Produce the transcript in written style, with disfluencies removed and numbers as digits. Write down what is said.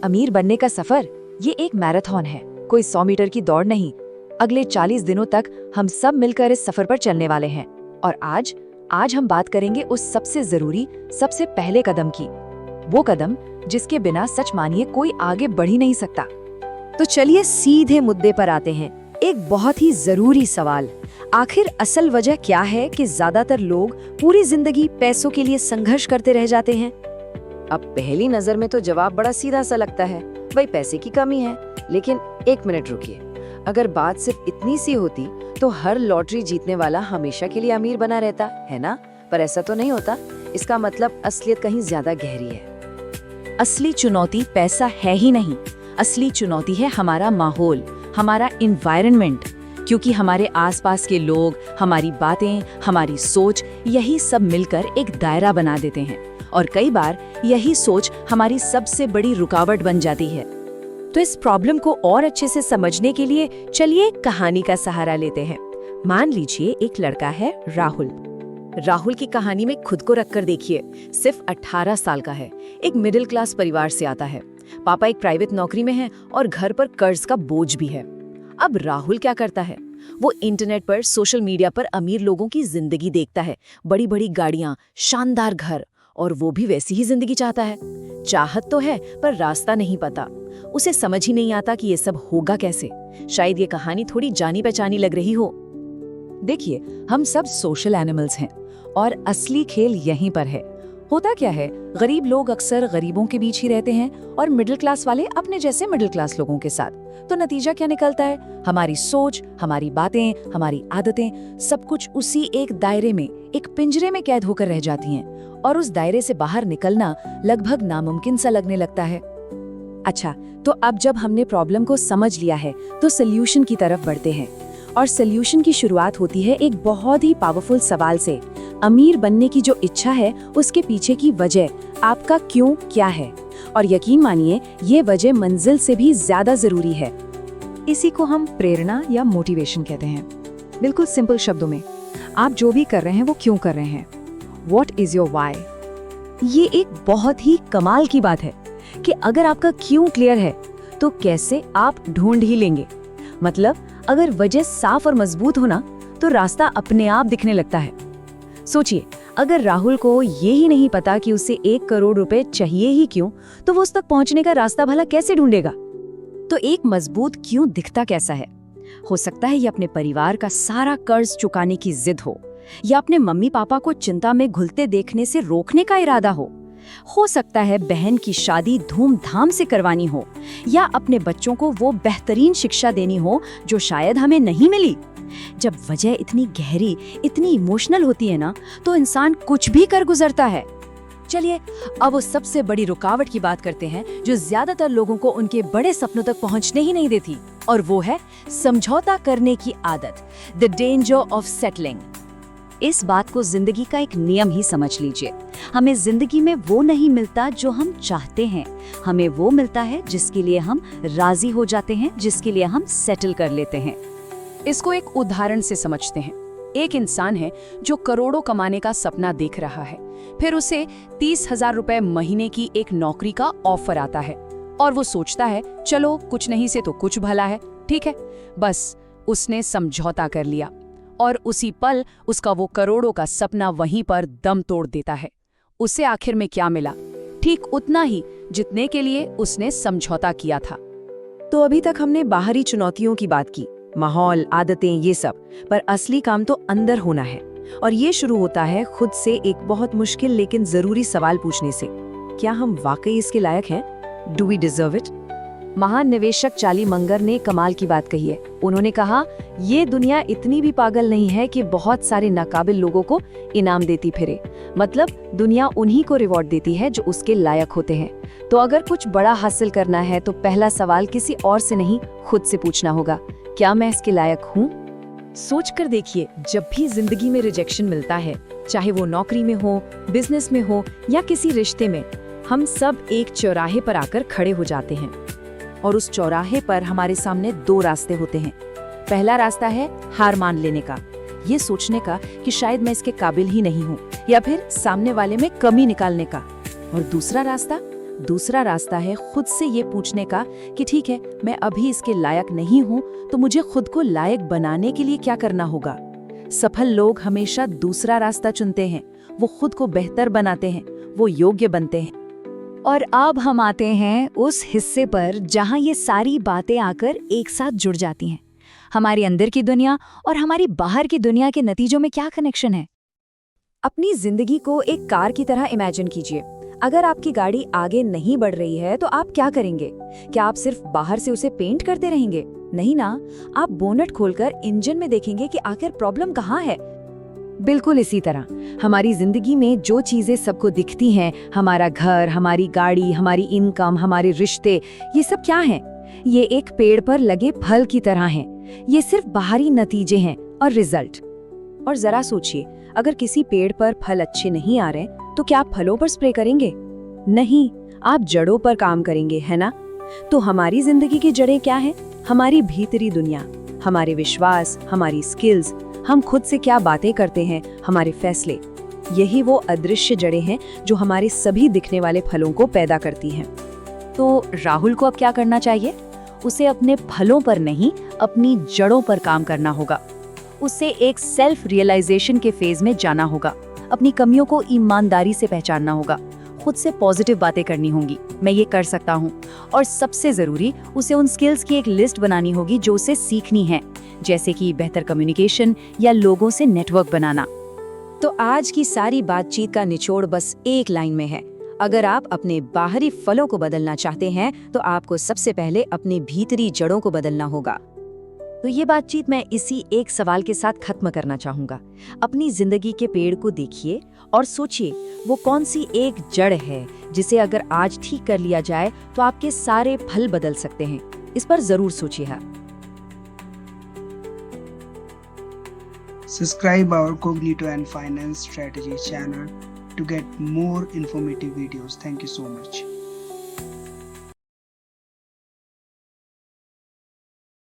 अमीर बनने का सफर ये एक मैराथन है, कोई 100 मीटर की दौड़ नहीं। अगले 40 दिनों तक हम सब मिलकर इस सफर पर चलने वाले हैं। और आज हम बात करेंगे उस सबसे जरूरी, सबसे पहले कदम की। वो कदम जिसके बिना सच मानिए कोई आगे बढ़ ही नहीं सकता। तो चलिए सीधे मुद्दे पर आते हैं। एक बहुत ही जरूरी सवाल, आखिर असल वजह क्या है कि ज्यादातर लोग पूरी जिंदगी पैसों के लिए संघर्ष करते रह जाते हैं? अब पहली नजर में तो जवाब बड़ा सीधा सा लगता है, भाई पैसे की कमी है। लेकिन एक मिनट रुकिए, अगर बात सिर्फ इतनी सी होती तो हर लॉटरी जीतने वाला हमेशा के लिए अमीर बना रहता है ना? पर ऐसा तो नहीं होता। इसका मतलब असलियत कहीं ज्यादा गहरी है। असली चुनौती पैसा है ही नहीं, असली चुनौती है हमारा माहौल, हमारा एनवायरनमेंट। क्योंकि हमारे आसपास के लोग, हमारी बातें, हमारी सोच, यही सब मिलकर एक दायरा बना देते हैं। और कई बार यही सोच हमारी सबसे बड़ी रुकावट बन जाती है। तो इस प्रॉब्लम को और अच्छे से समझने के लिए चलिए एक कहानी का सहारा लेते हैं। मान लीजिए एक लड़का है राहुल। राहुल की कहानी में खुद को रखकर देखिए, सिर्फ 18 साल का है, एक मिडिल क्लास परिवार से आता है। पापा एक प्राइवेट नौकरी में है और घर पर कर्ज का बोझ भी है। अब राहुल क्या करता है? वो इंटरनेट पर, सोशल मीडिया पर अमीर लोगों की जिंदगी देखता है, बड़ी बड़ी गाड़ियां, शानदार घर, और वो भी वैसी ही जिंदगी चाहता है। चाहत तो है पर रास्ता नहीं पता। उसे समझ ही नहीं आता कि ये सब होगा कैसे। शायद ये कहानी थोड़ी जानी पहचानी लग रही हो। देखिए, हम सब सोशल एनिमल्स हैं और असली खेल यहीं पर है। होता क्या है, गरीब लोग अक्सर गरीबों के बीच ही रहते हैं और मिडिल क्लास वाले अपने जैसे मिडिल क्लास लोगों के साथ। तो नतीजा क्या निकलता है? हमारी सोच, हमारी बातें, हमारी आदतें, सब कुछ उसी एक दायरे में, एक पिंजरे में कैद होकर रह जाती हैं। और उस दायरे से बाहर निकलना लगभग नामुमकिन सा लगने लगता है। अच्छा, तो अब जब हमने प्रॉब्लम को समझ लिया है तो सल्यूशन की तरफ बढ़ते हैं। और सल्यूशन की शुरुआत होती है एक बहुत ही पावरफुल सवाल से। अमीर बनने की जो इच्छा है, उसके पीछे की वजह, आपका क्यों क्या है? और यकीन मानिए, ये वजह मंजिल से भी ज्यादा जरूरी है। इसी को हम प्रेरणा या मोटिवेशन कहते हैं। बिल्कुल सिंपल शब्दों में, आप जो भी कर रहे हैं वो क्यों कर रहे हैं? What is your why? ये एक बहुत ही कमाल की बात है कि अगर आपका क्यों क्लियर है तो कैसे आप ढूंढ ही लेंगे। मतलब अगर वजह साफ और मजबूत हो ना, तो रास्ता अपने आप दिखने लगता है। सोचिए, अगर राहुल को ये ही नहीं पता कि उसे 1 करोड़ रुपए चाहिए ही क्यों, तो वो उस तक पहुंचने का रास्ता भला कैसे ढूंढेगा? तो एक मजबूत क्यों दिखता कैसा है? हो सकता है ये अपने परिवार का सारा कर्ज चुकाने की जिद हो, या अपने मम्मी पापा को चिंता में घुलते देखने से रोकने का इरादा हो सकता है बहन की शादी धूमधाम से करवानी हो, या अपने बच्चों को वो बेहतरीन शिक्षा देनी हो जो शायद हमें नहीं मिली। जब वजह इतनी गहरी, इतनी इमोशनल होती है ना, तो इंसान कुछ भी कर गुजरता है। चलिए अब उस सबसे बड़ी रुकावट की बात करते हैं जो ज्यादातर लोगों को उनके बड़े सपनों तक पहुंचने ही नहीं देती, और वो है समझौता करने की आदत, द डेंजर ऑफ सेटलिंग। इस बात को जिंदगी का एक नियम ही समझ लीजिए। हमें जिंदगी में वो नहीं मिलता जो हम चाहते हैं, हमें वो मिलता है जिसके लिए हम राजी हो जाते हैं, जिसके लिए हम सेटल कर लेते हैं। इसको एक उदाहरण से समझते हैं। एक इंसान है जो करोड़ों कमाने का सपना देख रहा है। फिर उसे 30,000 रुपए महीने की एक नौकरी का ऑफर आता है और वो सोचता है, चलो कुछ नहीं से तो कुछ भला है, ठीक है। बस उसने समझौता कर लिया और उसी पल उसका वो करोड़ों का सपना वहीं पर दम तोड़ देता है। उसे आखिर में क्या मिला? ठीक उतना ही जितने के लिए उसने समझौता किया था। तो अभी तक हमने बाहरी चुनौतियों की बात की, माहौल, आदतें, ये सब, पर असली काम तो अंदर होना है। और ये शुरू होता है खुद से एक बहुत मुश्किल लेकिन जरूरी सवाल पूछने से, क्या हम वाकई इसके लायक हैं? Do we deserve it? महान निवेशक चार्ली मंगर ने कमाल की बात कही है। उन्होंने कहा, ये दुनिया इतनी भी पागल नहीं है कि बहुत सारे नाकाबिल लोगों को इनाम देती फिरे। मतलब दुनिया उन्हीं को रिवॉर्ड देती है जो उसके लायक होते हैं। तो अगर कुछ बड़ा हासिल करना है तो पहला सवाल किसी और से नहीं, खुद से पूछना होगा, क्या मैं इसके लायक हूँ? सोच कर देखिए, जब भी जिंदगी में रिजेक्शन मिलता है, चाहे वो नौकरी में हो, बिजनेस में हो या किसी रिश्ते में, हम सब एक चौराहे पर आकर खड़े हो जाते हैं। और उस चौराहे पर हमारे सामने 2 रास्ते होते हैं। पहला रास्ता है हार मान लेने का, ये सोचने का कि शायद मैं इसके काबिल ही नहीं हूँ, या फिर सामने वाले में कमी निकालने का। और दूसरा रास्ता दूसरा रास्ता है खुद से ये पूछने का कि ठीक है, मैं अभी इसके लायक नहीं हूँ, तो मुझे खुद को लायक बनाने के लिए क्या करना होगा। सफल लोग हमेशा दूसरा रास्ता चुनते हैं, वो खुद को बेहतर बनाते हैं, वो योग्य बनते हैं। और अब हम आते हैं उस हिस्से पर जहां ये सारी बातें आकर एक साथ जुड़ जाती हैं। हमारी अंदर की दुनिया और हमारी बाहर की दुनिया के नतीजों में क्या कनेक्शन है। अपनी जिंदगी को एक कार की तरह इमेजिन कीजिए। अगर आपकी गाड़ी आगे नहीं बढ़ रही है तो आप क्या करेंगे? क्या आप सिर्फ बाहर से उसे पेंट करते रहेंगे? नहीं ना, आप बोनट खोलकर इंजन में देखेंगे कि आखिर प्रॉब्लम कहाँ है। बिल्कुल इसी तरह हमारी जिंदगी में जो चीजें सबको दिखती हैं, हमारा घर, हमारी गाड़ी, हमारी इनकम, हमारे रिश्ते, ये सब क्या हैं? ये एक पेड़ पर लगे फल की तरह हैं। ये सिर्फ बाहरी नतीजे हैं और रिजल्ट। और जरा सोचिए, अगर किसी पेड़ पर फल अच्छे नहीं आ रहे तो क्या आप फलों पर स्प्रे करेंगे? नहीं, आप जड़ों पर काम करेंगे, है ना? तो हमारी जिंदगी की जड़ें क्या हैं? हमारी भीतरी दुनिया, हमारे विश्वास, हमारी स्किल्स, हम खुद से क्या बातें करते हैं, हमारे फैसले, यही वो अदृश्य जड़ें हैं जो हमारे सभी दिखने वाले फलों को पैदा करती हैं। तो राहुल को अब क्या करना चाहिए? उसे अपने फलों पर नहीं, अपनी जड़ों पर काम करना होगा। उसे एक सेल्फ रियलाइजेशन के फेज में जाना होगा। अपनी कमियों को ईमानदारी से पहचानना होगा। खुद से पॉजिटिव बातें करनी होंगी, मैं ये कर सकता हूँ। और सबसे जरूरी, उसे उन स्किल्स की एक लिस्ट बनानी होगी जो उसे सीखनी है, जैसे कि बेहतर कम्युनिकेशन या लोगों से नेटवर्क बनाना। तो आज की सारी बातचीत का निचोड़ बस एक लाइन में है। अगर आप अपने बाहरी फलों को बदलना चाहते हैं तो आपको सबसे पहले अपनी भीतरी जड़ों को बदलना होगा। तो ये बातचीत मैं इसी एक सवाल के साथ खत्म करना चाहूंगा। अपनी जिंदगी के पेड़ को देखिए और सोचिए वो कौन सी एक जड़ है जिसे अगर आज ठीक कर लिया जाए तो आपके सारे फल बदल सकते हैं। इस पर जरूर सोचिए। Subscribe our Cognito and Finance Strategy channel to get more informative videos. Thank you so much.